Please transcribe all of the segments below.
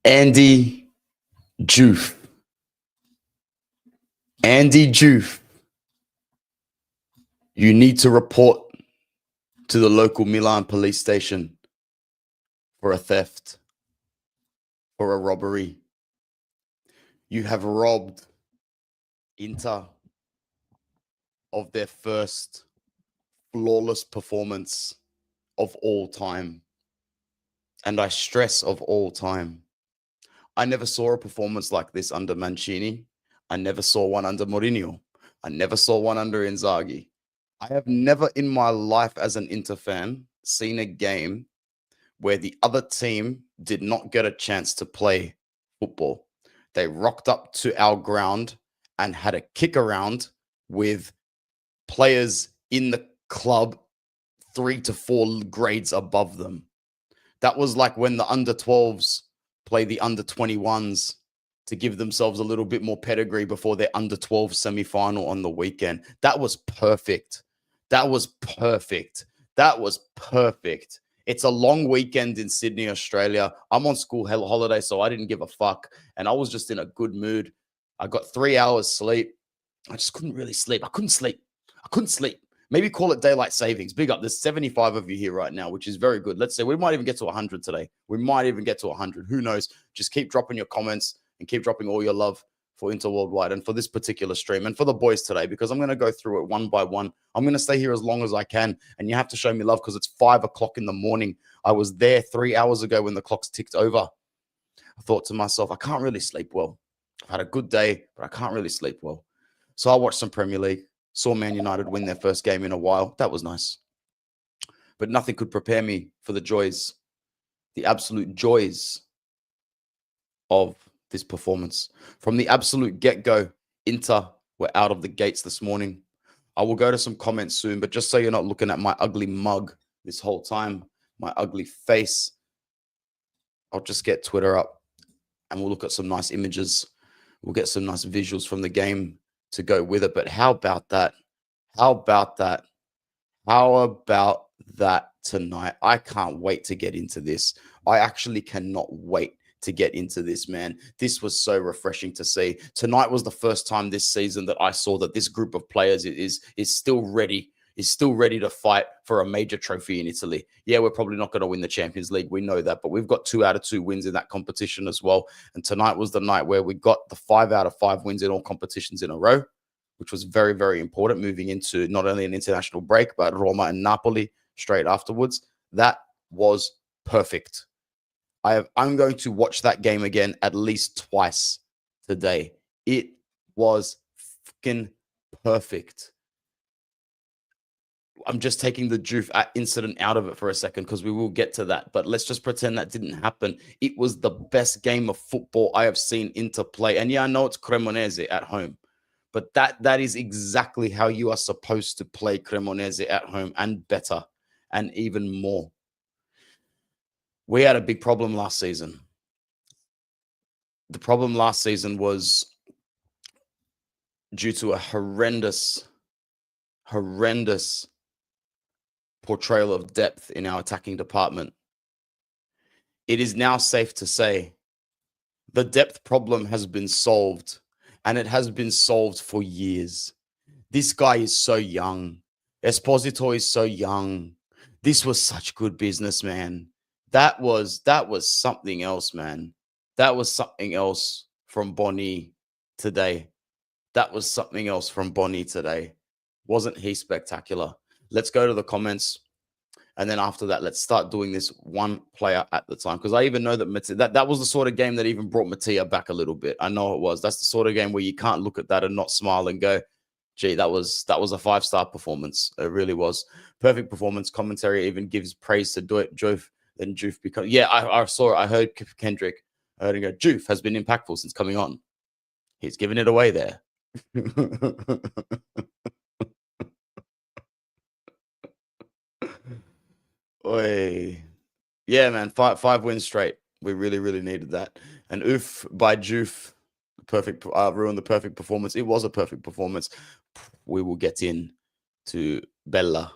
Andy Joof. Andy Joof. You need to report to the local Milan police station for a theft, for a robbery. You have robbed Inter of their first flawless performance of all time. And I stress of all time. I never saw a performance like this under Mancini. I never saw one under Mourinho. I never saw one under Inzaghi. I have never in my life as an Inter fan seen a game where the other team did not get a chance to play football. They rocked up to our ground and had a kick around with players in the club 3 to 4 grades above them. That was like when the under 12s play the under 21s to give themselves a little bit more pedigree before their under 12 semi-final on the weekend. That was perfect. That was perfect. That was perfect. It's a long weekend in Sydney, Australia. I'm on school holiday, so I didn't give a fuck. And I was just in a good mood. I got 3 hours sleep. I just couldn't really sleep. I couldn't sleep. Maybe call it daylight savings. Big up. There's 75 of you here right now, which is very good. Let's say we might even get to 100 today. We might even get to 100. Who knows? Just keep dropping your comments and keep dropping all your love for Inter Worldwide and for this particular stream and for the boys today, because I'm going to go through it one by one. I'm going to stay here as long as I can, and you have to show me love because it's 5 o'clock in the morning. I was there 3 hours ago when the clocks ticked over. I thought to myself, I can't really sleep well. I've had a good day, but I can't really sleep well. So I watched some Premier League. Saw Man United win their first game in a while. That was nice. But nothing could prepare me for the joys, the absolute joys of this performance. From the absolute get-go, Inter were out of the gates this morning. I will go to some comments soon, but just so you're not looking at my ugly mug this whole time, my ugly face, I'll just get Twitter up and we'll look at some nice images. We'll get some nice visuals from the game to go with it. But how about that? How about that? How about that tonight? I can't wait to get into this. I actually cannot wait to get into this, man. This was so refreshing to see. Tonight was the first time this season that I saw that this group of players is still ready to fight for a major trophy in Italy. Yeah, we're probably not going to win the Champions League. We know that, but we've got 2 out of 2 wins in that competition as well. And tonight was the night where we got the 5 out of 5 wins in all competitions in a row, which was very, very important moving into not only an international break, but Roma and Napoli straight afterwards. That was perfect. I'm going to watch that game again at least twice today. It was fucking perfect. I'm just taking the Juve incident out of it for a second because we will get to that. But let's just pretend that didn't happen. It was the best game of football I have seen Inter play. And yeah, I know it's Cremonese at home, but that is exactly how you are supposed to play Cremonese at home, and better and even more. We had a big problem last season. The problem last season was due to a horrendous portrayal of depth in our attacking department. It is now safe to say the depth problem has been solved, and it has been solved for years. This guy is so young. Esposito is so young. This was such good business, man. That was something else, man. That was something else from Bonny today. That was something else from Bonny today. Wasn't he spectacular? Let's go to the comments. And then after that, let's start doing this one player at the time. Because I even know that that was the sort of game that even brought Mattia back a little bit. I know it was. That's the sort of game where you can't look at that and not smile and go, gee, that was a 5-star performance. It really was. Perfect performance. Commentary even gives praise to Joof. Then Joof becomes... Yeah, I saw it. I heard Kendrick. I heard him go, Joof has been impactful since coming on. He's giving it away there. Oy. Yeah, man, five wins straight. We really, really needed that. And oof by Joof, perfect, ruined the perfect performance. It was a perfect performance. We will get in to Barella.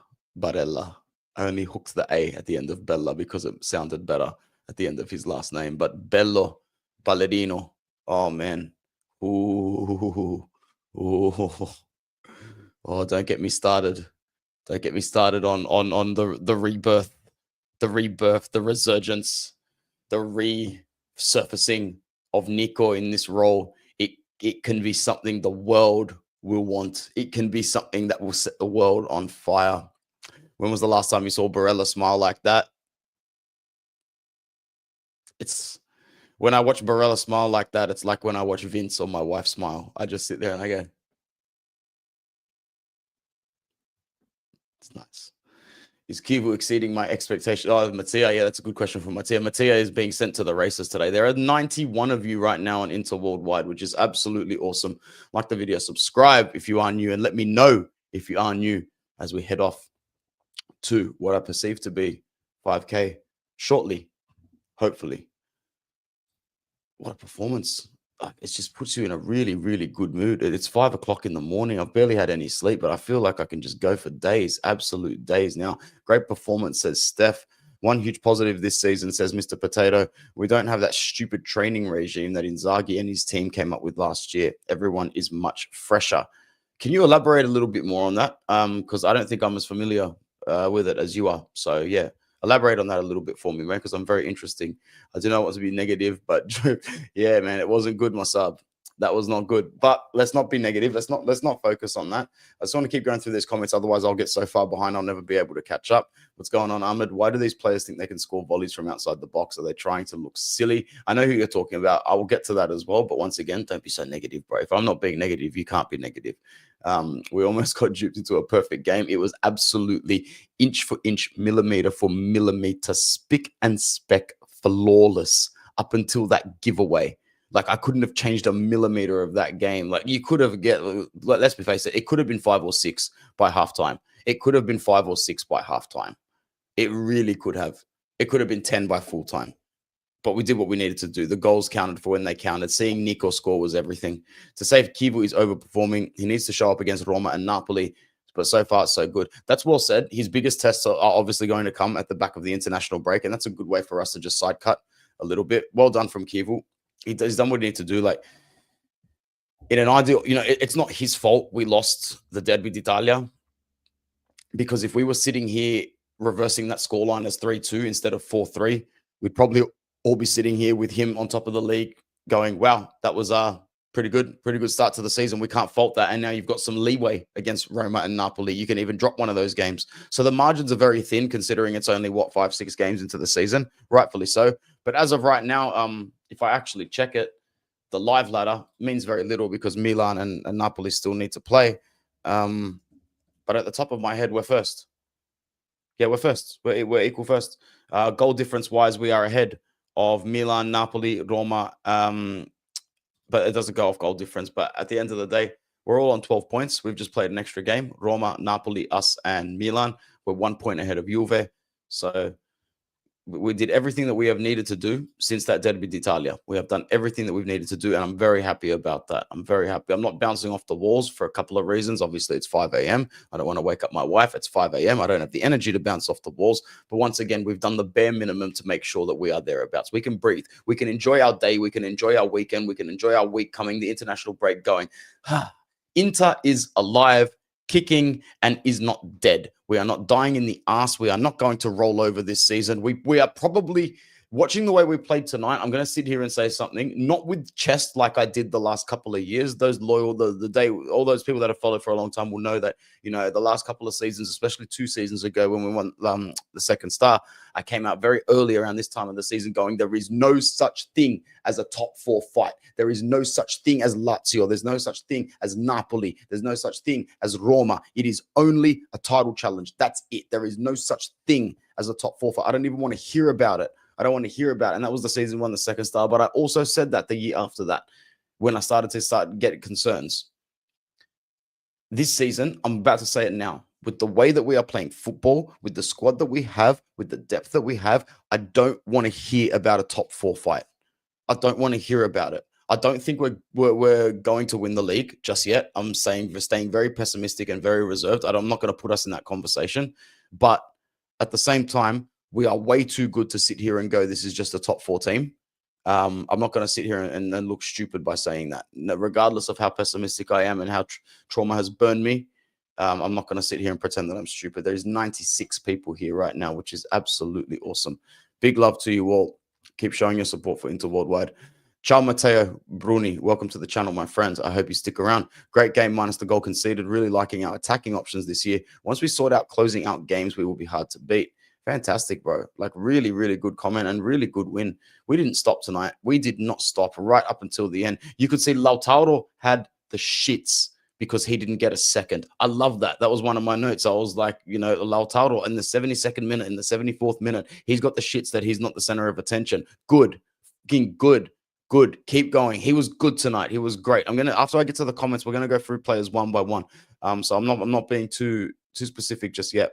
I only hooked the A at the end of Bella because it sounded better at the end of his last name. But Bello Ballerino. Oh man. Ooh. Ooh. Oh, don't get me started. Don't get me started on the rebirth, the resurgence, the resurfacing of Nico in this role. It can be something the world will want. It can be something that will set the world on fire. When was the last time you saw Barella smile like that? It's when I watch Barella smile like that, it's like when I watch Vince or my wife smile. I just sit there and I go, it's nice. Is Chivu exceeding my expectation? Oh, Mattia, yeah, that's a good question from Mattia. Mattia is being sent to the races today. There are 91 of you right now on Inter Worldwide, which is absolutely awesome. Like the video, subscribe if you are new, and let me know if you are new as we head off to what I perceive to be 5K shortly, hopefully. What a performance. It just puts you in a really, really good mood. It's 5 o'clock in the morning. I've barely had any sleep, but I feel like I can just go for days, absolute days now. Great performance, says Steph. One huge positive this season, says Mr. Potato. We don't have that stupid training regime that Inzaghi and his team came up with last year. Everyone is much fresher. Can you elaborate a little bit more on that? Because I don't think I'm as familiar with it as you are. So, yeah. Elaborate on that a little bit for me, man, because I'm very interesting. I do not want to be negative, but yeah, man, it wasn't good, my sub. That was not good. But let's not be negative. Let's not focus on that. I just want to keep going through these comments. Otherwise, I'll get so far behind, I'll never be able to catch up. What's going on, Ahmed? Why do these players think they can score volleys from outside the box? Are they trying to look silly? I know who you're talking about. I will get to that as well. But once again, don't be so negative, bro. If I'm not being negative, you can't be negative. We almost got duped into a perfect game. It was absolutely inch for inch, millimeter for millimeter, spick and speck, flawless up until that giveaway. Like, I couldn't have changed a millimeter of that game. Like, you could have let's be face it could have been 5 or 6 by halftime. It could have been 5 or 6 by halftime. It really could have. It could have been 10 by full time. But we did what we needed to do. The goals counted for when they counted. Seeing Nico score was everything. To say Chivu is overperforming, he needs to show up against Roma and Napoli. But so far, so good. That's well said. His biggest tests are obviously going to come at the back of the international break, and that's a good way for us to just side cut a little bit. Well done from Chivu. He's done what he needs to do. Like, in an ideal, it's not his fault we lost the Derby d'Italia, because if we were sitting here reversing that scoreline as 3-2 instead of 4-3, we'd probably all be sitting here with him on top of the league going, wow, that was a pretty good start to the season. We can't fault that. And now you've got some leeway against Roma and Napoli. You can even drop one of those games. So the margins are very thin, considering it's only 5-6 games into the season, rightfully so. But as of right now, if I actually check it, the live ladder means very little because Milan and Napoli still need to play. But at the top of my head, we're first. Yeah, we're first. We're equal first. Goal difference wise, we are ahead of Milan, Napoli, Roma. But it doesn't go off goal difference. But at the end of the day, we're all on 12 points. We've just played an extra game. Roma, Napoli, us, and Milan. We're 1 point ahead of Juve. So we did everything that we have needed to do since that Derby d'Italia. We have done everything that we've needed to do, and I'm very happy about that. I'm very happy. I'm not bouncing off the walls for a couple of reasons. Obviously, it's 5 a.m. I don't want to wake up my wife. It's 5 a.m. I don't have the energy to bounce off the walls. But once again, we've done the bare minimum to make sure that we are thereabouts. We can breathe. We can enjoy our day. We can enjoy our weekend. We can enjoy our week coming, the international break going. Inter is alive, kicking, and is not dead. We are not dying in the ass. We are not going to roll over this season. We are probably, watching the way we played tonight, I'm going to sit here and say something, not with chest like I did the last couple of years. Those loyal, the day, all those people that have followed for a long time will know that, the last couple of seasons, especially 2 seasons ago when we won the second star, I came out very early around this time of the season going, there is no such thing as a top 4 fight. There is no such thing as Lazio. There's no such thing as Napoli. There's no such thing as Roma. It is only a title challenge. That's it. There is no such thing as a top 4 fight. I don't even want to hear about it. I don't want to hear about it. And that was the season 1, the second star. But I also said that the year after that, when I started to get concerns. This season, I'm about to say it now. With the way that we are playing football, with the squad that we have, with the depth that we have, I don't want to hear about a top 4 fight. I don't want to hear about it. I don't think we're going to win the league just yet. I'm saying we're staying very pessimistic and very reserved. I'm not going to put us in that conversation. But at the same time, we are way too good to sit here and go, this is just a top 4 team. I'm not going to sit here and look stupid by saying that. No, regardless of how pessimistic I am and how trauma has burned me, I'm not going to sit here and pretend that I'm stupid. There's 96 people here right now, which is absolutely awesome. Big love to you all. Keep showing your support for Inter Worldwide. Ciao Matteo Bruni, welcome to the channel, my friends. I hope you stick around. Great game minus the goal conceded. Really liking our attacking options this year. Once we sort out closing out games, we will be hard to beat. Fantastic, bro. Like really, really good comment and really good win. We didn't stop tonight. We did not stop right up until the end. You could see Lautaro had the shits because he didn't get a second. I love that. That was one of my notes. I was like, you know, Lautaro in the 72nd minute, in the 74th minute, he's got the shits that he's not the center of attention. Good. Good. Good. Keep going. He was good tonight. He was great. I'm gonna, after I get to the comments, we're gonna go through players one by one. So I'm not being too specific just yet.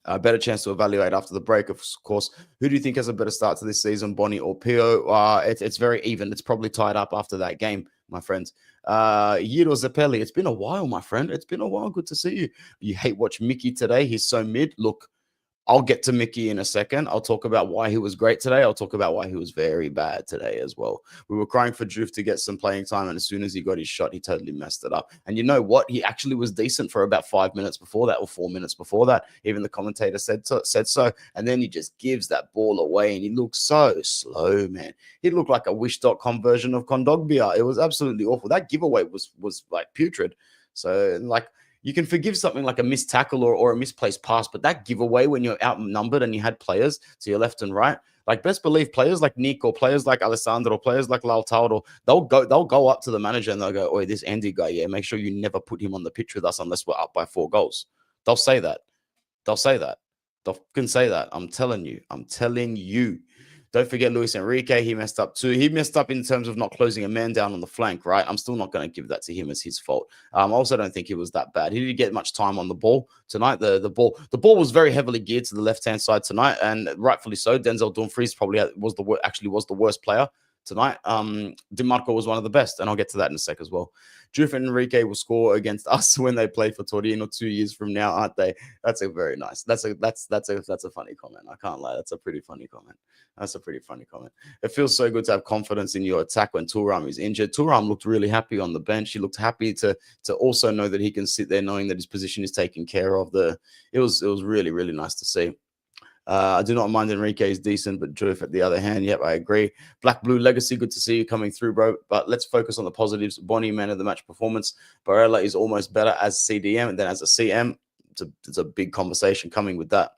A better chance to evaluate after the break, of course. Who do you think has a better start to this season, Bonny or Pio? It's very even. It's probably tied up after that game, my friends. Yiro Zappelli, it's been a while, my friend. It's been a while. Good to see you. You hate watch Mickey today. He's so mid. Look, I'll get to Mickey in a second. I'll talk about why he was great today. I'll talk about why he was very bad today as well. We were crying for Juve to get some playing time, and as soon as he got his shot, he totally messed it up. And you know what? He actually was decent for about 5 minutes before that, or 4 minutes before that. Even the commentator said so. And then he just gives that ball away, and he looks so slow, man. He looked like a Wish.com version of Kondogbia. It was absolutely awful. That giveaway was like putrid. So, like, you can forgive something like a missed tackle or a misplaced pass, but that giveaway when you're outnumbered and you had players to your left and right, like best believe players like Nick or players like Alessandro or players like Lautaro, they'll go up to the manager and they'll go, "Oh, this Andy guy, yeah, make sure you never put him on the pitch with us unless we're up by 4 goals." They'll say that. They'll say that. They'll fucking say that. I'm telling you. I'm telling you. Don't forget Luis Enrique. He messed up too. He messed up in terms of not closing a man down on the flank, right? I'm still not going to give that to him as his fault. I also don't think he was that bad. He didn't get much time on the ball tonight. The ball was very heavily geared to the left-hand side tonight, and rightfully so. Denzel Dumfries probably was the worst player tonight. DiMarco was one of the best, and I'll get to that in a sec as well. Juve and Enrique will score against us when they play for Torino 2 years from now, aren't they? That's a very nice. That's a funny comment. I can't lie. That's a pretty funny comment. That's a pretty funny comment. It feels so good to have confidence in your attack when Thuram is injured. Thuram looked really happy on the bench. He looked happy to also know that he can sit there knowing that his position is taken care of. It was really, really nice to see. I do not mind Enrique is decent, but Juve at the other hand, yep, I agree. Black Blue Legacy, good to see you coming through, bro. But let's focus on the positives. Bonny, man of the match performance. Barella is almost better as CDM and then as a CM. It's a big conversation coming with that.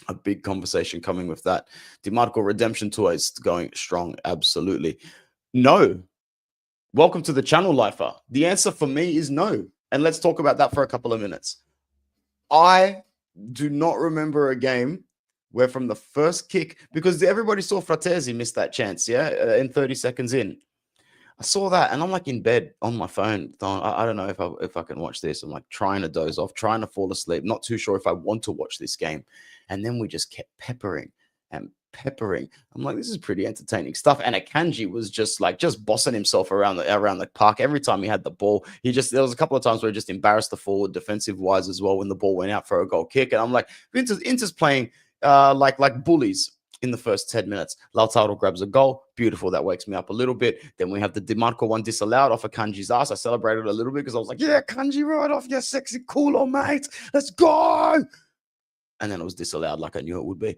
A big conversation coming with that. DiMarco redemption tour is going strong. Absolutely. No. Welcome to the channel, Lifer. The answer for me is no. And let's talk about that for a couple of minutes. I do not remember a game where from the first kick, because everybody saw Fratesi miss that chance, yeah, in 30 seconds in. I saw that, and I'm like in bed on my phone. I don't know if I can watch this. I'm like trying to doze off, trying to fall asleep, not too sure if I want to watch this game. And then we just kept peppering and peppering. I'm like, this is pretty entertaining stuff. And Akanji was just bossing himself around the park every time he had the ball. There was a couple of times where he just embarrassed the forward defensive wise as well when the ball went out for a goal kick. And I'm like, Inter's playing like bullies in the first 10 minutes. Lautaro grabs a goal. Beautiful. That wakes me up a little bit. Then we have the DiMarco one disallowed off of Kanji's ass. I celebrated a little bit because I was like, yeah, Kanji right off. Yeah, sexy cooler, mate. Let's go. And then it was disallowed like I knew it would be.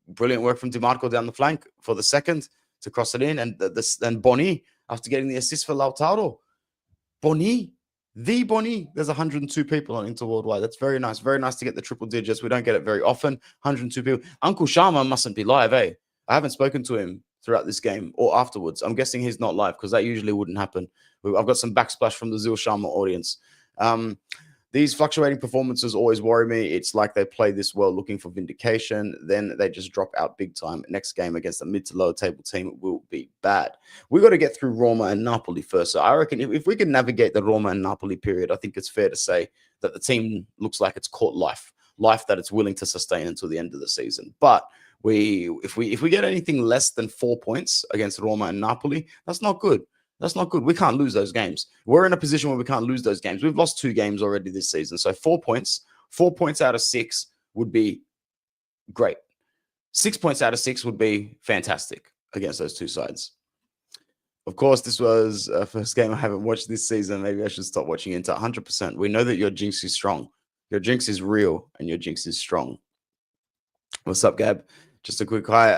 Brilliant work from DiMarco down the flank for the second to cross it in. And Bonny, after getting the assist for Lautaro. Bonny. There's 102 people on Inter Worldwide. That's very nice. Very nice to get the triple digits. We don't get it very often. 102 people. Uncle Sharma mustn't be live, eh? I haven't spoken to him throughout this game or afterwards. I'm guessing he's not live because that usually wouldn't happen. I've got some backsplash from the Zil Sharma audience. These fluctuating performances always worry me. It's like they play this well looking for vindication. Then they just drop out big time. Next game against a mid to lower table team will be bad. We got to get through Roma and Napoli first. So I reckon if we can navigate the Roma and Napoli period, I think it's fair to say that the team looks like it's caught life that it's willing to sustain until the end of the season. But if we get anything less than 4 points against Roma and Napoli, that's not good. That's not good. We can't lose those games. We're in a position where we can't lose those games. We've lost 2 games already this season. So 4 points out of 6 would be great. 6 points out of 6 would be fantastic against those two sides. Of course, this was a first game I haven't watched this season. Maybe I should stop watching into 100%. We know that your jinx is strong. Your jinx is real and your jinx is strong. What's up, Gab? Just a quick hi.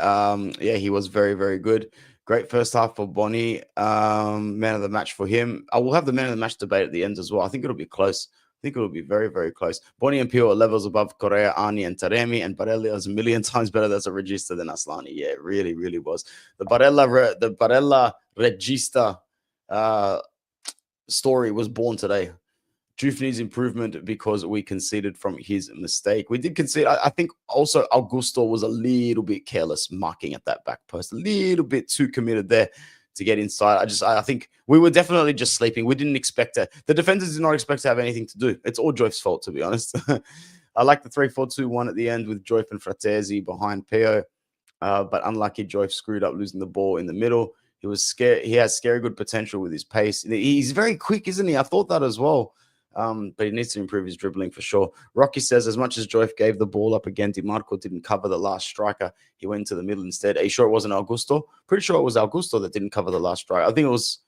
Yeah, he was very, very good. Great first half for Bonny. Man of the match for him. I will have the man of the match debate at the end as well. I think it'll be close. I think it'll be very, very close. Bonny and Pio are levels above Correa, Ani, and Taremi, and Barella is a million times better as a regista than Aslani. Yeah, it really, really was. The Barella regista story was born today. Juve needs improvement because we conceded from his mistake. We did concede. I think also Augusto was a little bit careless marking at that back post, a little bit too committed there to get inside. I think we were definitely just sleeping. We didn't expect it. The defenders did not expect to have anything to do. It's all Joyf's fault, to be honest. I like the 3-4-2-1 at the end with Joyf and Fratesi behind Pio, but unlucky Joyf screwed up losing the ball in the middle. He was scared. He has scary good potential with his pace. He's very quick, isn't he? I thought that as well. But he needs to improve his dribbling for sure. Rocky says, as much as Joyf gave the ball up again, DiMarco didn't cover the last striker. He went to the middle instead. Are you sure it wasn't Augusto? Pretty sure it was Augusto that didn't cover the last striker. I think it was,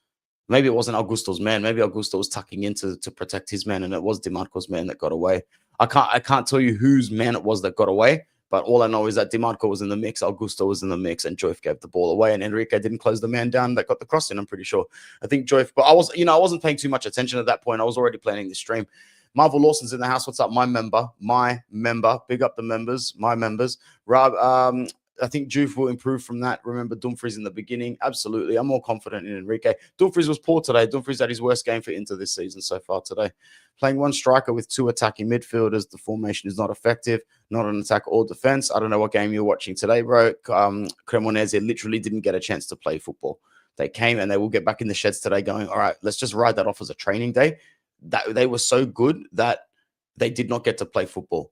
maybe it wasn't Augusto's man. Maybe Augusto was tucking in to protect his man, and it was DiMarco's man that got away. I can't tell you whose man it was that got away, but all I know is that DiMarco was in the mix, Augusto was in the mix, and Joyf gave the ball away, and Enrique didn't close the man down that got the cross in, I'm pretty sure. I think Joyf, but I wasn't paying too much attention at that point. I was already planning the stream. Marvel Lawson's in the house. What's up, my member? Big up the members, my members. Rob, I think Juve will improve from that. Remember Dumfries in the beginning. Absolutely. I'm more confident in Enrique. Dumfries was poor today. Dumfries had his worst game for Inter this season so far today. Playing one striker with two attacking midfielders. The formation is not effective. Not an attack or defense. I don't know what game you're watching today, bro. Cremonese literally didn't get a chance to play football. They came and they will get back in the sheds today going, all right, let's just ride that off as a training day. That they were so good that they did not get to play football.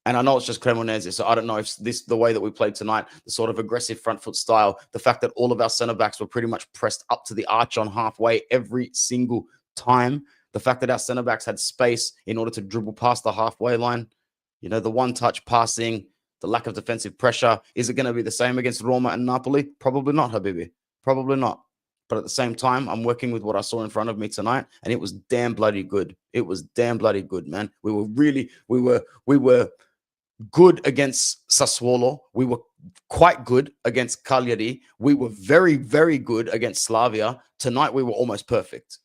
And I know it's just Cremonese, so I don't know if the way that we played tonight, the sort of aggressive front foot style, the fact that all of our centre backs were pretty much pressed up to the arch on halfway every single time, the fact that our centre backs had space in order to dribble past the halfway line, you know, the one-touch passing, the lack of defensive pressure. Is it going to be the same against Roma and Napoli? Probably not, Habibi. Probably not. But at the same time, I'm working with what I saw in front of me tonight, and it was damn bloody good. It was damn bloody good, man. We were good against Sassuolo. We were quite good against Cagliari. We were very, very good against Slavia. Tonight, we were almost perfect.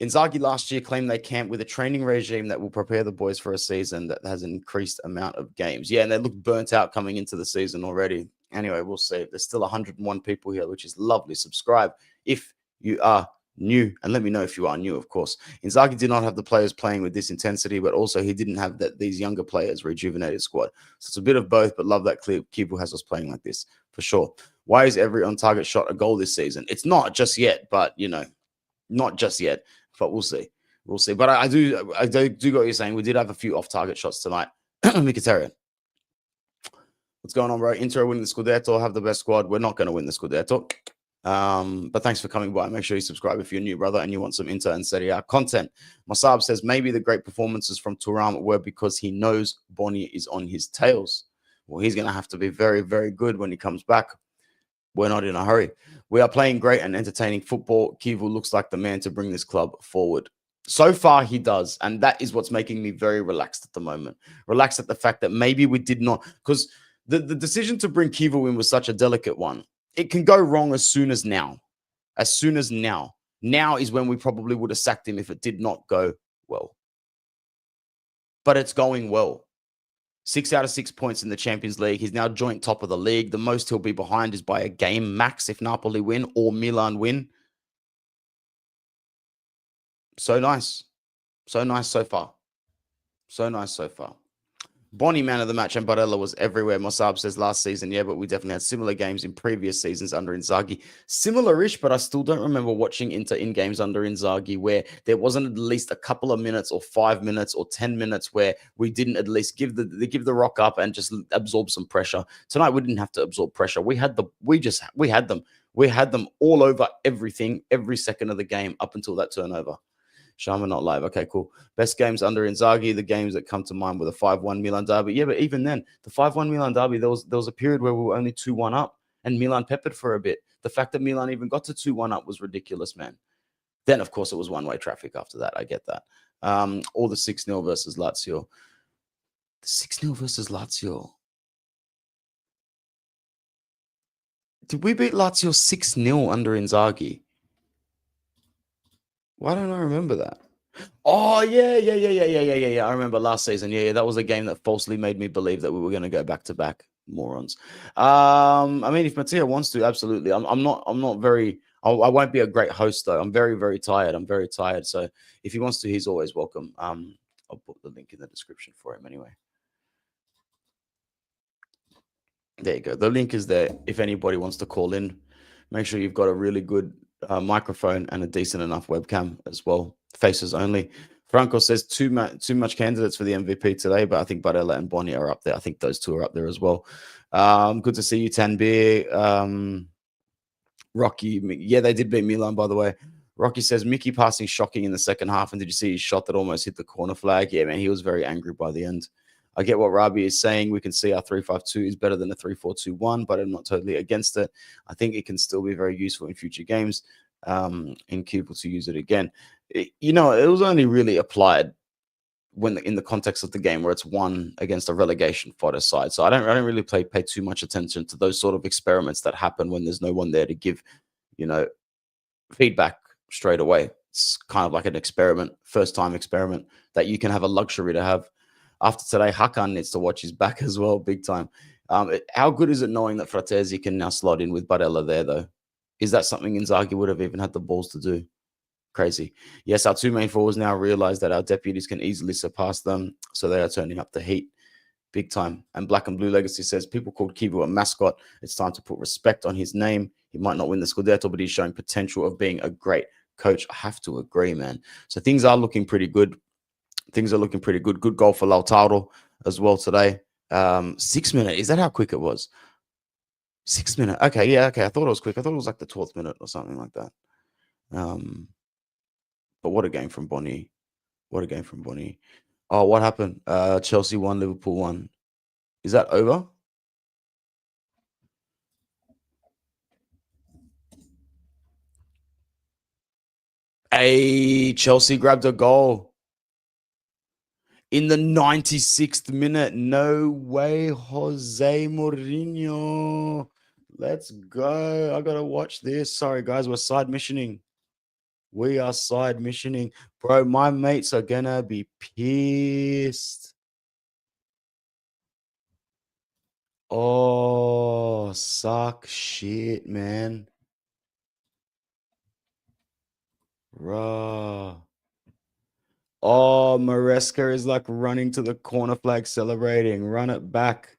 Inzaghi last year claimed they camped with a training regime that will prepare the boys for a season that has an increased amount of games. Yeah, and they look burnt out coming into the season already. Anyway, we'll see. There's still 101 people here, which is lovely. Subscribe if you are new, and let me know if you are new, of course. Inzaghi did not have the players playing with this intensity, but also he didn't have these younger players, rejuvenated squad. So it's a bit of both, but love that Chivu has us playing like this, for sure. Why is every on-target shot a goal this season? It's not just yet, but, you know, not just yet, but we'll see. We'll see. But I do get what you're saying. We did have a few off-target shots tonight. Mkhitaryan. What's going on, bro? Inter winning the Scudetto, have the best squad. We're not going to win the Scudetto. But thanks for coming by. Make sure you subscribe if you're new, brother, and you want some Inter and Serie A content. Masab says maybe the great performances from Thuram were because he knows Bonny is on his tails. Well, he's going to have to be very, very good when he comes back. We're not in a hurry. We are playing great and entertaining football. Chivu looks like the man to bring this club forward. So far, he does. And that is what's making me very relaxed at the moment. Relaxed at the fact that maybe we did not, because the decision to bring Chivu in was such a delicate one. It can go wrong as soon as now. As soon as now. Now is when we probably would have sacked him if it did not go well. But it's going well. 6 out of 6 points in the Champions League. He's now joint top of the league. The most he'll be behind is by a game max if Napoli win or Milan win. So nice. So nice so far. So nice so far. Bonny man of the match and Barella was everywhere. Mossab says last season, yeah, but we definitely had similar games in previous seasons under Inzaghi. Similar-ish, but I still don't remember watching Inter in games under Inzaghi where there wasn't at least a couple of minutes or 5 minutes or 10 minutes where we didn't at least give the rock up and just absorb some pressure. Tonight we didn't have to absorb pressure. We had them. We had them all over everything, every second of the game up until that turnover. Sharma not live. Okay, cool. Best games under Inzaghi. The games that come to mind were the 5-1 Milan derby. Yeah, but even then, the 5-1 Milan derby, there was a period where we were only 2-1 up, and Milan peppered for a bit. The fact that Milan even got to 2-1 up was ridiculous, man. Then, of course, it was one-way traffic after that. I get that. Or the 6-0 versus Lazio. The 6-0 versus Lazio. Did we beat Lazio 6-0 under Inzaghi? Why don't I remember that? Oh yeah. I remember last season. Yeah, that was a game that falsely made me believe that we were going to go back to back. Morons. I mean, if Mattia wants to, absolutely. I'm not very. I won't be a great host though. I'm very, very tired. I'm very tired. So if he wants to, he's always welcome. I'll put the link in the description for him anyway. There you go. The link is there. If anybody wants to call in, make sure you've got a really good microphone and a decent enough webcam as well. Faces only. Franco says too much candidates for the MVP today, but I think Barella and Bonny are up there. I think those two are up there as well. Good to see you, Tanbir. Rocky, yeah, they did beat Milan, by the way. Rocky says Mickey passing shocking in the second half, and did you see his shot that almost hit the corner flag? Yeah, man, he was very angry by the end. I get what Rabi is saying. We can see our 3-5-2 is better than a 3-4-2-1, but I'm not totally against it. I think it can still be very useful in future games. In Cupel to use it again. It was only really applied when in the context of the game where it's won against a relegation fodder side. So I don't really pay too much attention to those sort of experiments that happen when there's no one there to give, feedback straight away. It's kind of like an experiment, first time experiment that you can have a luxury to have. After today, Hakan needs to watch his back as well, big time. How good is it knowing that Fratesi can now slot in with Barella there, though? Is that something Inzaghi would have even had the balls to do? Crazy. Yes, our two main forwards now realize that our deputies can easily surpass them, so they are turning up the heat big time. And Black and Blue Legacy says people called Chivu a mascot. It's time to put respect on his name. He might not win the Scudetto, but he's showing potential of being a great coach. I have to agree, man. So things are looking pretty good. Good goal for Lautaro as well today. 6 minute. Is that how quick it was? 6 minute. Okay, yeah, okay. I thought it was quick. I thought it was like the 12th minute or something like that. But what a game from Bonny. What a game from Bonny. Oh, what happened? Chelsea won, Liverpool won. Is that over? Hey, Chelsea grabbed a goal in the 96th minute. No way, Jose Mourinho. Let's go. I got to watch this. Sorry, guys. We're side missioning. We are side missioning. Bro, my mates are going to be pissed. Oh, suck shit, man. Bruh. Oh, Maresca is like running to the corner flag celebrating. Run it back.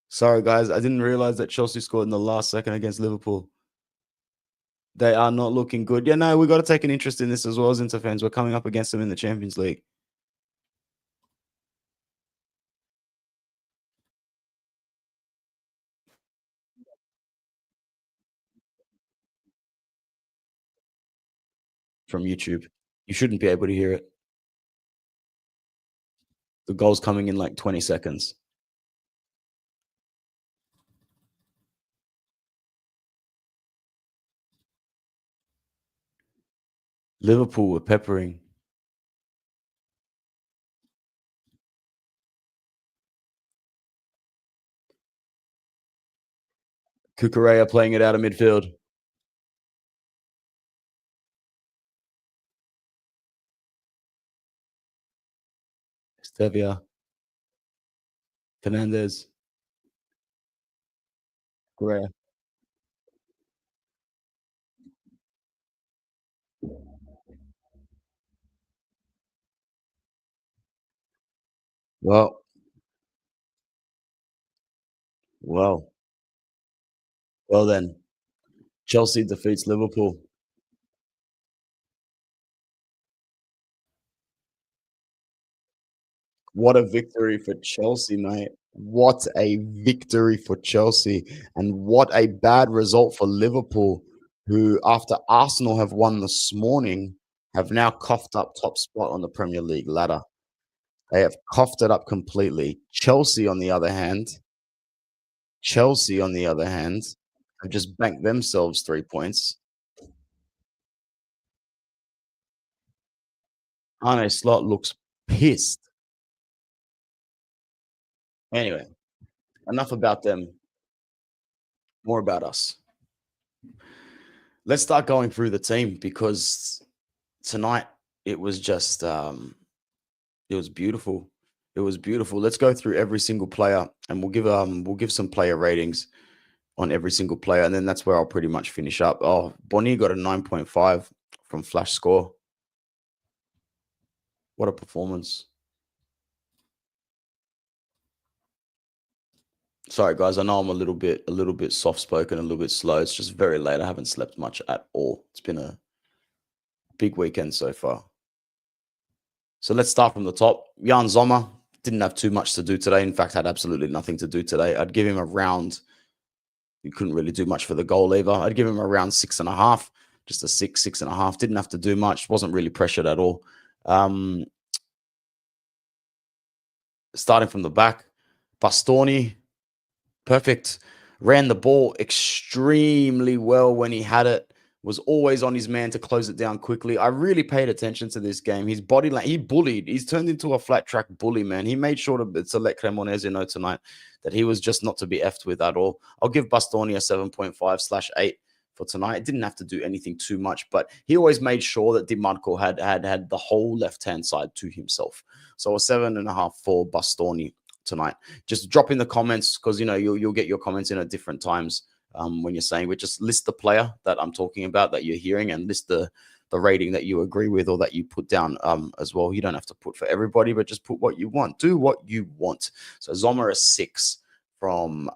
Sorry, guys. I didn't realize that Chelsea scored in the last second against Liverpool. They are not looking good. Yeah, no, we got to take an interest in this as well as Inter fans. We're coming up against them in the Champions League. From YouTube. You shouldn't be able to hear it. The goal's coming in like 20 seconds. Liverpool were peppering. Cucurella playing it out of midfield. Stevia. Fernandez. Correa. Well, well, well then. Chelsea defeats Liverpool. What a victory for Chelsea, mate. What a victory for Chelsea. And what a bad result for Liverpool, who, after Arsenal have won this morning, have now coughed up top spot on the Premier League ladder. They have coughed it up completely. Chelsea, on the other hand, have just banked themselves 3 points. Arne Slot looks pissed. Anyway, enough about them, more about us. Let's start going through the team because tonight it was just it was beautiful. It was beautiful. Let's go through every single player and we'll give some player ratings on every single player, and then that's where I'll pretty much finish up. Oh, Bonny got a 9.5 from Flash Score. What a performance. Sorry guys, I know I'm a little bit soft spoken, a little bit slow. It's just very late. I haven't slept much at all. It's been a big weekend so far. So let's start from the top. Jan Sommer didn't have too much to do today. In fact, had absolutely nothing to do today. I'd give him a round. You couldn't really do much for the goal either. I'd give him around 6.5, just a 6.5. Didn't have to do much. Wasn't really pressured at all. Starting from the back, Bastoni, perfect. Ran the ball extremely well when he had it. Was always on his man to close it down quickly. I really paid attention to this game. His body, he bullied. He's turned into a flat track bully, man. He made sure to let Cremonese know tonight that he was just not to be effed with at all. I'll give Bastoni a 7.5/8 for tonight. It didn't have to do anything too much, but he always made sure that Di Marco had the whole left-hand side to himself. So a 7.5 for Bastoni tonight. Just drop in the comments because you'll get your comments in at different times. When you're saying, we just list the player that I'm talking about that you're hearing and list the rating that you agree with or that you put down as well. You don't have to put for everybody, but just put what you want. Do what you want. So Sommer a 6 from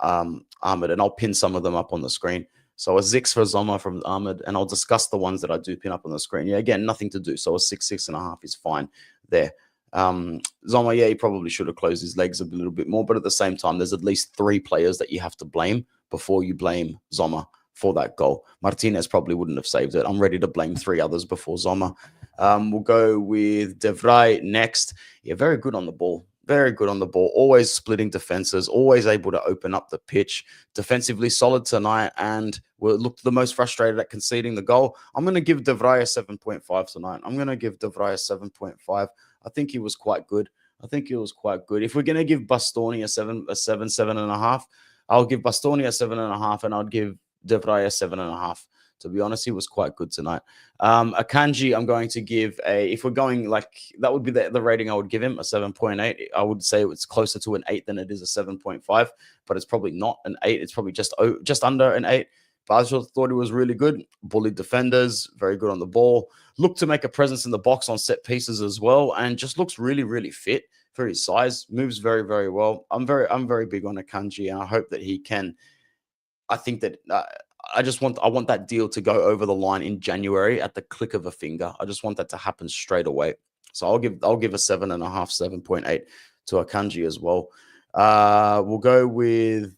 Ahmed, and I'll pin some of them up on the screen. So a 6 for Sommer from Ahmed, and I'll discuss the ones that I do pin up on the screen. Yeah, again, nothing to do. So a 6.5 is fine there. Sommer, yeah, he probably should have closed his legs a little bit more, but at the same time, there's at least 3 players that you have to blame before you blame Sommer for that goal. Martinez probably wouldn't have saved it. I'm ready to blame 3 others before Sommer. We'll go with De Vrij next. Yeah, very good on the ball. Very good on the ball. Always splitting defenses. Always able to open up the pitch. Defensively solid tonight, and looked the most frustrated at conceding the goal. I'm going to give De Vrij a 7.5 tonight. I'm going to give De Vrij a 7.5. I think he was quite good. If we're going to give Bastoni a 7.5, I'll give Bastoni a 7.5, and I'll give De Vrij a 7.5. To be honest, he was quite good tonight. Akanji, I'm going to give if we're going like, that would be the rating I would give him, a 7.8. I would say it's closer to an 8 than it is a 7.5, but it's probably not an 8. It's probably just under an 8. But I just thought he was really good. Bullied defenders, very good on the ball. Looked to make a presence in the box on set pieces as well, and just looks really, really fit for his size. Moves very, very well. I'm very big on Akanji, and I hope that he can. I think that I want that deal to go over the line in January at the click of a finger. I just want that to happen straight away. So I'll give a 7.5, 7.8 to Akanji as well. We'll go with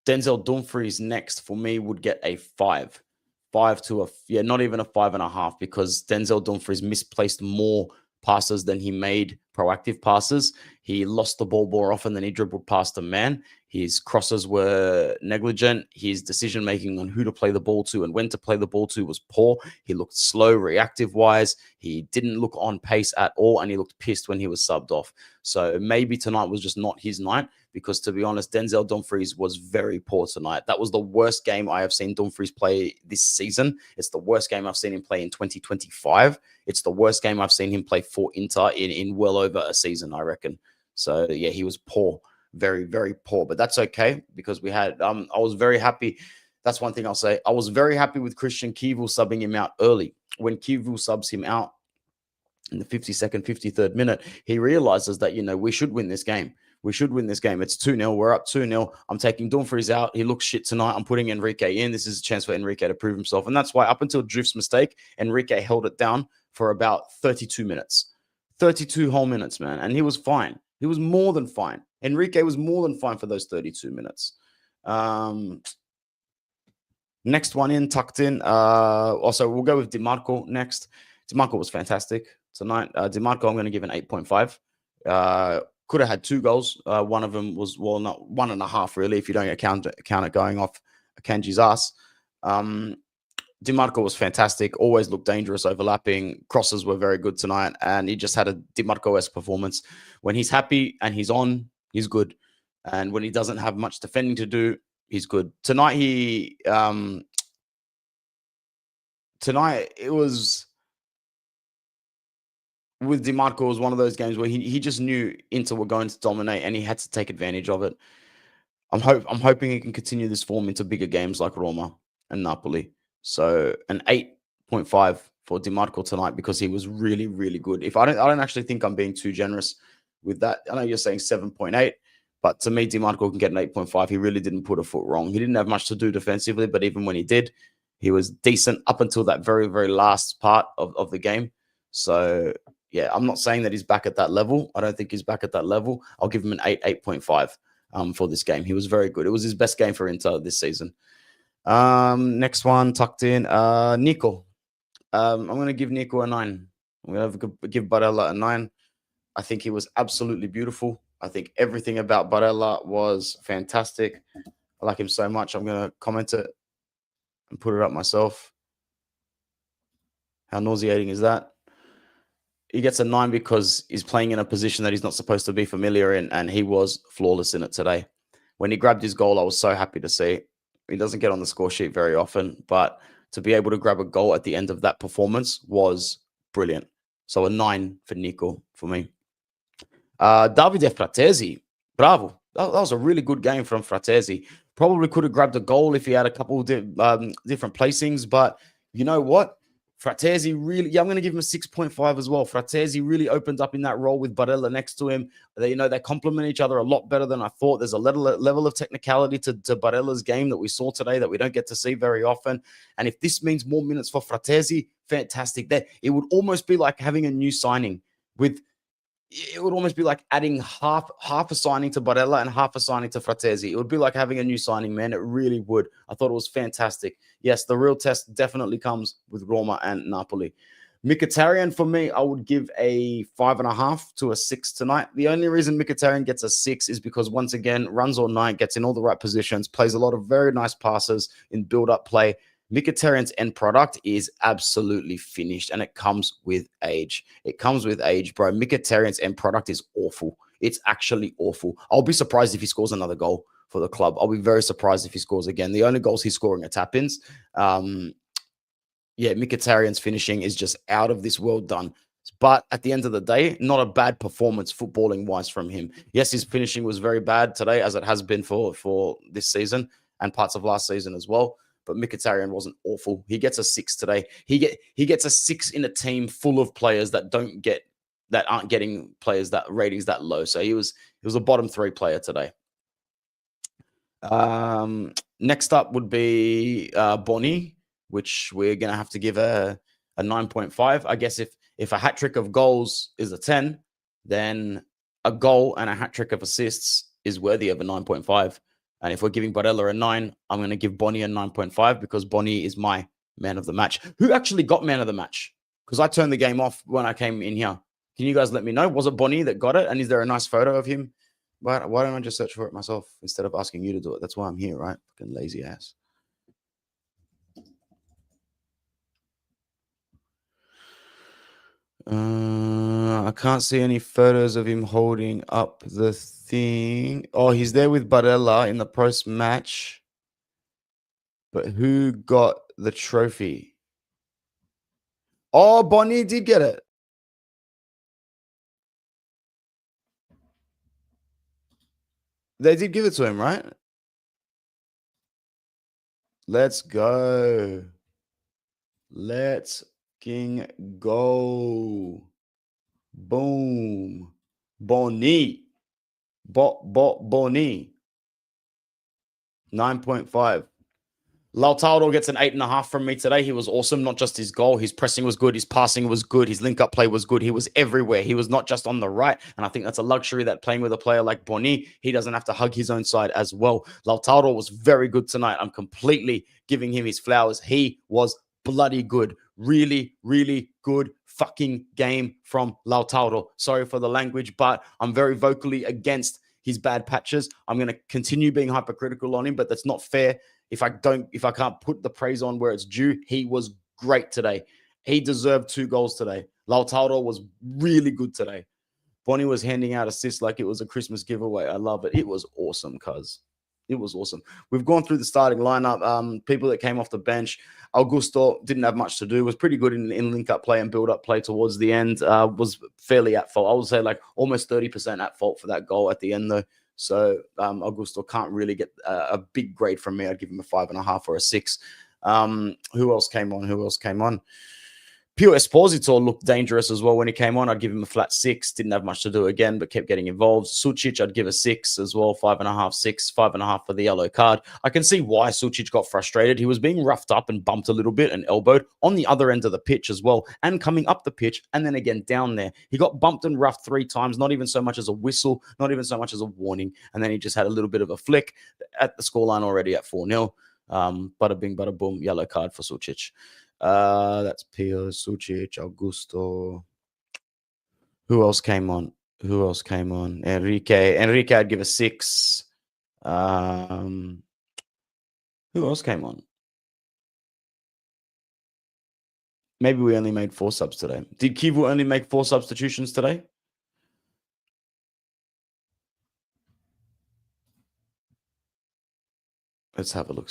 Denzel Dumfries next. For me, would get a 5. 5 to not even a 5.5, because Denzel Dumfries misplaced more passes than he made proactive passes. He lost the ball more often than he dribbled past a man. His crosses were negligent. His decision making on who to play the ball to and when to play the ball to was poor. He looked slow, reactive wise. He didn't look on pace at all, and he looked pissed when he was subbed off. So maybe tonight was just not his night, because to be honest, Denzel Dumfries was very poor tonight. That was the worst game I have seen Dumfries play this season. It's the worst game I've seen him play in 2025. It's the worst game I've seen him play for Inter in well over a season, I reckon. So yeah, he was poor. Very, very poor, but that's okay, because we had I was very happy. That's one thing I'll say. I was very happy with Christian Chivu subbing him out early. When Chivu subs him out in the 52nd, 53rd minute, he realizes that, we should win this game. We should win this game. It's 2-0. We're up 2-0. I'm taking Dumfries out. He looks shit tonight. I'm putting Enrique in. This is a chance for Enrique to prove himself. And that's why up until Drift's mistake, Enrique held it down for about 32 minutes. 32 whole minutes, man. And he was fine. He was more than fine. Enrique was more than fine for those 32 minutes. Next one in, tucked in. Also, we'll go with DiMarco next. DiMarco was fantastic tonight. DiMarco, I'm going to give an 8.5. Could have had 2 goals. One of them was, well, not 1.5, really, if you don't count it going off Kanji's ass. DiMarco was fantastic. Always looked dangerous, overlapping. Crosses were very good tonight. And he just had a DiMarco-esque performance. When he's happy and he's on, he's good. And when he doesn't have much defending to do, he's good. Tonight, it was with DiMarco, was one of those games where he just knew Inter were going to dominate and he had to take advantage of it. I'm hoping he can continue this form into bigger games like Roma and Napoli. So an 8.5 for DiMarco tonight because he was really, really good. I don't actually think I'm being too generous with that. I know you're saying 7.8, but to me, DiMarco can get an 8.5. He really didn't put a foot wrong. He didn't have much to do defensively, but even when he did, he was decent up until that very, very last part of the game. So yeah, I'm not saying that he's back at that level. I don't think he's back at that level. I'll give him an 8.5 for this game. He was very good. It was his best game for Inter this season. Next one, tucked in. Nico. I'm going to give Nico a 9. I'm going to give Barella a 9. I think he was absolutely beautiful. I think everything about Barella was fantastic. I like him so much. I'm going to comment it and put it up myself. How nauseating is that? He gets a 9 because he's playing in a position that he's not supposed to be familiar in, and he was flawless in it today. When he grabbed his goal, I was so happy to see. He doesn't get on the score sheet very often, but to be able to grab a goal at the end of that performance was brilliant. So a 9 for Nico for me. Davide Fratesi, bravo. That was a really good game from Fratesi. Probably could have grabbed a goal if he had a couple of different placings, but you know what? Fratesi really, I'm going to give him a 6.5 as well. Fratesi really opened up in that role with Barella next to him. They complement each other a lot better than I thought. There's a level of technicality to Barella's game that we saw today that we don't get to see very often. And if this means more minutes for Fratesi, fantastic. That it would almost be like having a new signing with. It would almost be like adding half a signing to Barella and half a signing to Fratesi. It would be like having a new signing, man. It really would. I thought it was fantastic. Yes, the real test definitely comes with Roma and Napoli. Mkhitaryan, for me, I would give a 5.5 to a 6 tonight. The only reason Mkhitaryan gets a 6 is because, once again, runs all night, gets in all the right positions, plays a lot of very nice passes in build-up play. Mkhitaryan's end product is absolutely finished, and it comes with age. It comes with age, bro. Mkhitaryan's end product is awful. It's actually awful. I'll be surprised if he scores another goal for the club. I'll be very surprised if he scores again. The only goals he's scoring are tap-ins. Yeah, Mkhitaryan's finishing is just out of this world done. But at the end of the day, not a bad performance footballing-wise from him. Yes, his finishing was very bad today, as it has been for this season and parts of last season as well. But Mkhitaryan wasn't awful. He gets a 6 today. He gets a 6 in a team full of players that aren't getting players that ratings that low. So he was a bottom 3 player today. Next up would be Bonny, which we're gonna have to give a 9.5. I guess if a hat trick of goals is a 10, then a goal and a hat trick of assists is worthy of a 9.5. And if we're giving Barella a 9, I'm going to give Bonny a 9.5 because Bonny is my man of the match. Who actually got man of the match? Because I turned the game off when I came in here. Can you guys let me know? Was it Bonny that got it? And is there a nice photo of him? Why don't I just search for it myself instead of asking you to do it? That's why I'm here, right? Fucking lazy ass. I can't see any photos of him holding up the thing. Oh, he's there with Barella in the post match. But who got the trophy? Oh, Bonny did get it. They did give it to him, right? Let's go. Let's king go. Boom. Bonny. Bonny. 9.5. Lautaro gets an 8.5 from me today. He was awesome. Not just his goal. His pressing was good. His passing was good. His link-up play was good. He was everywhere. He was not just on the right. And I think that's a luxury that playing with a player like Bonny, he doesn't have to hug his own side as well. Lautaro was very good tonight. I'm completely giving him his flowers. He was bloody good. Really, really good fucking game from Lautaro. Sorry for the language, but I'm very vocally against his bad patches. I'm going to continue being hypercritical on him, but that's not fair if I can't put the praise on where it's due. He was great today. He deserved 2 goals today. Lautaro was really good today. Bonny was handing out assists like it was a Christmas giveaway. I love it. It was awesome, cuz. It was awesome. We've gone through the starting lineup. People that came off the bench. Augusto didn't have much to do. Was pretty good in link-up play and build-up play towards the end. Was fairly at fault. I would say like almost 30% at fault for that goal at the end, though. So Augusto can't really get a big grade from me. I'd give him a 5.5 or a 6. Who else came on? Pio Esposito looked dangerous as well when he came on. I'd give him a flat 6. Didn't have much to do again, but kept getting involved. Sucic, I'd give a 6 as well. 5.5, 6, 5.5 for the yellow card. I can see why Sucic got frustrated. He was being roughed up and bumped a little bit and elbowed on the other end of the pitch as well, and coming up the pitch and then again down there. He got bumped and roughed 3 times, not even so much as a whistle, not even so much as a warning. And then he just had a little bit of a flick at the scoreline already at 4-0. Bada bing, bada boom, yellow card for Sucic. That's Pio, Sucic, Augusto. Who else came on? Enrique, I'd give a 6. Who else came on? Maybe we only made 4 subs today. Did Chivu only make 4 substitutions today? Let's have a look.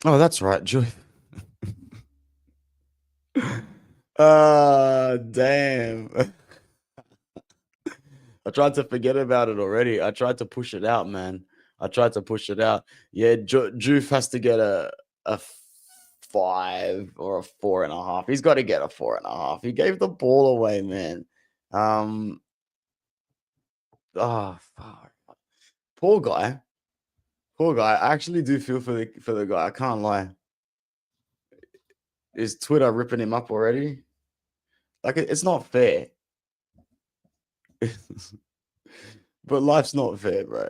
Oh, that's right, Joy. Damn. I tried to forget about it already. I tried to push it out, man. I tried to push it out. Yeah, Joof has to get a 5 or a 4.5. He's got to get a 4.5. He gave the ball away, man. Fuck. Poor guy. Poor guy. I actually do feel for the guy. I can't lie. Is Twitter ripping him up already? Like it's not fair. But life's not fair, bro.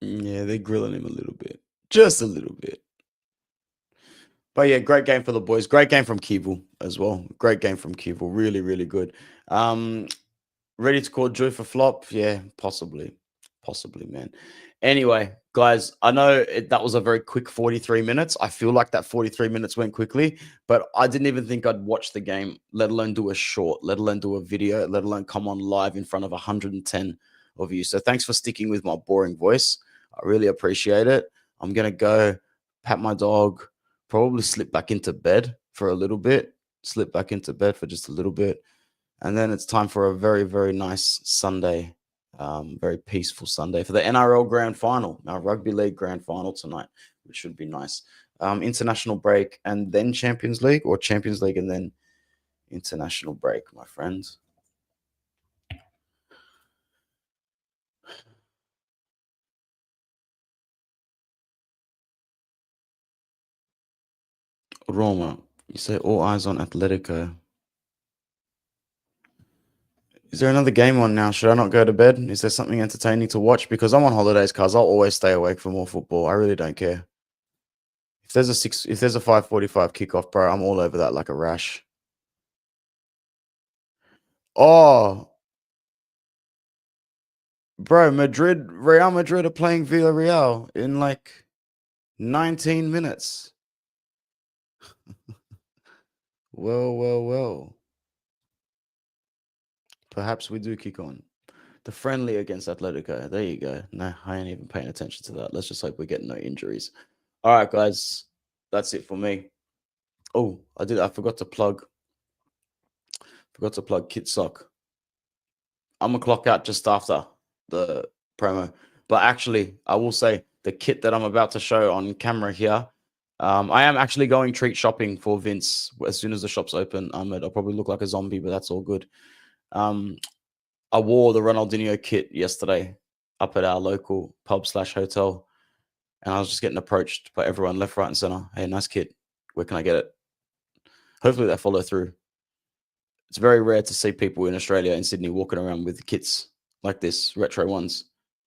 Yeah, they're grilling him a little bit. Just a little bit. But yeah, great game for the boys. Great game from Chivu as well. Great game from Chivu. Really, really good. Ready to call Joy for flop? Yeah, possibly. Possibly, man. Anyway, guys, I know that was a very quick 43 minutes. I feel like that 43 minutes went quickly, but I didn't even think I'd watch the game, let alone do a short, let alone do a video, let alone come on live in front of 110 of you. So thanks for sticking with my boring voice. I really appreciate it. I'm going to go pat my dog, probably slip back into bed for a little bit, slip back into bed for just a little bit. And then it's time for a very, very nice Sunday, very peaceful Sunday for the NRL Grand Final, our Rugby League Grand Final tonight, which should be nice. International break and then Champions League, or Champions League and then international break, my friends. Roma, you say all eyes on Atletico. Is there another game on now? Should I not go to bed? Is there something entertaining to watch? Because I'm on holidays, cuz I'll always stay awake for more football. I really don't care. If there's a 5:45 kickoff, bro, I'm all over that like a rash. Oh, bro, Real Madrid are playing Villarreal in like 19 minutes. Well. Perhaps we do kick on. The friendly against Atletico. There you go. No, I ain't even paying attention to that. Let's just hope we get no injuries. All right, guys. That's it for me. Oh, I forgot to plug Kit Sock. I'm gonna clock out just after the promo. But actually, I will say the kit that I'm about to show on camera here. I am actually going treat shopping for Vince as soon as the shop's open. I'll probably look like a zombie, but that's all good. I wore the Ronaldinho kit yesterday up at our local pub/hotel, and I was just getting approached by everyone left, right, and center. Hey, nice kit. Where can I get it? Hopefully they follow through. It's very rare to see people in Australia, in Sydney, walking around with kits like this, retro ones.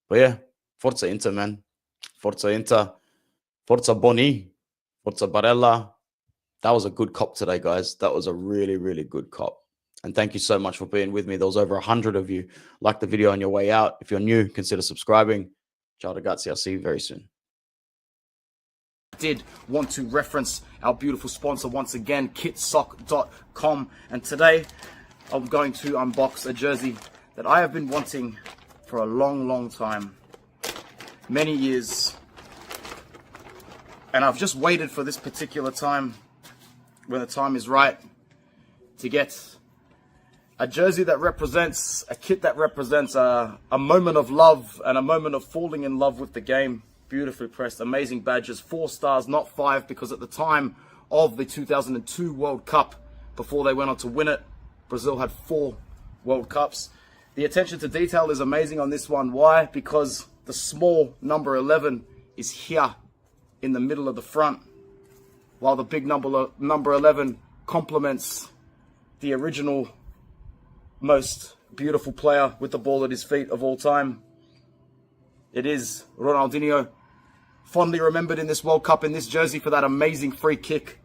But yeah, Forza Inter, man. Forza Inter. Forza Bonny. Forza Barella. That was a good cop today, guys. That was a really, really good cop. And thank you so much for being with me. There was over 100 of you. Like the video on your way out. If you're new, consider subscribing. Ciao ragazzi. I'll see you very soon. Did want to reference our beautiful sponsor once again, kitsock.com. And today I'm going to unbox a jersey that I have been wanting for a long time. Many years. And I've just waited for this particular time, when the time is right, to get a jersey that represents, a kit that represents a moment of love and a moment of falling in love with the game. Beautifully pressed, amazing badges, 4 stars, not 5, because at the time of the 2002 World Cup, before they went on to win it, Brazil had 4 World Cups. The attention to detail is amazing on this one. Why? Because the small number 11 is here in the middle of the front, while the big number 11 complements the original most beautiful player with the ball at his feet of all time. It is Ronaldinho, fondly remembered in this World Cup in this jersey for that amazing free kick